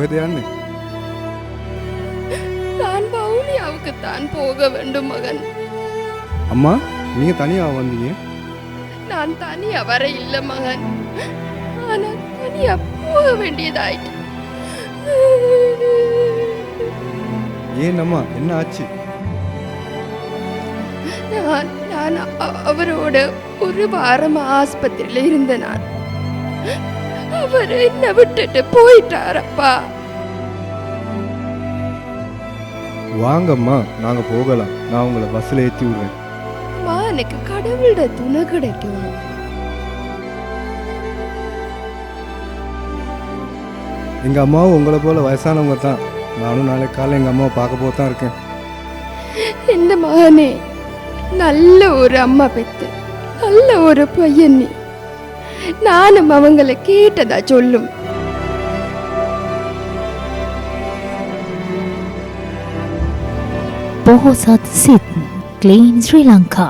කොහෙද යන්නේ? நான் வவுனியாவுக்குத்தான் போக வேண்டும் மகன். அம்மா நீங்கள் தனியாக வந்தீங்க? நான் தனியா வர இல்ல மகன், ஆனா தனியா போக வேண்டியதாயிட்டு. ஏன் அம்மா என்ன ஆச்சு? நான் அவரோட ஒரு வாரம் ஆஸ்பத்திரியில இருந்த நான். அவர் என்ன விட்டுட்டு போயிட்டாரப்பா. வாங்கம்மா நாங்கள் போகலாம். நான் உங்களை பஸ்ஸில் ஏற்றி விடுறேன். எனக்கு கடவுளோட துணை கிடைக்கும். எங்கள் அம்மாவும் உங்களை போல் வயசானவங்க தான். நானும் நாளைக்கு காலையில் எங்கள் அம்மாவை பார்க்க போக தான் இருக்கேன். எந்த மகனே, நல்ல ஒரு அம்மா பெத்து நல்ல ஒரு பையன் நீ. நானும் அவங்களை கேட்டதா சொல்லும். Bohosat Sit, Clean Sri Lanka.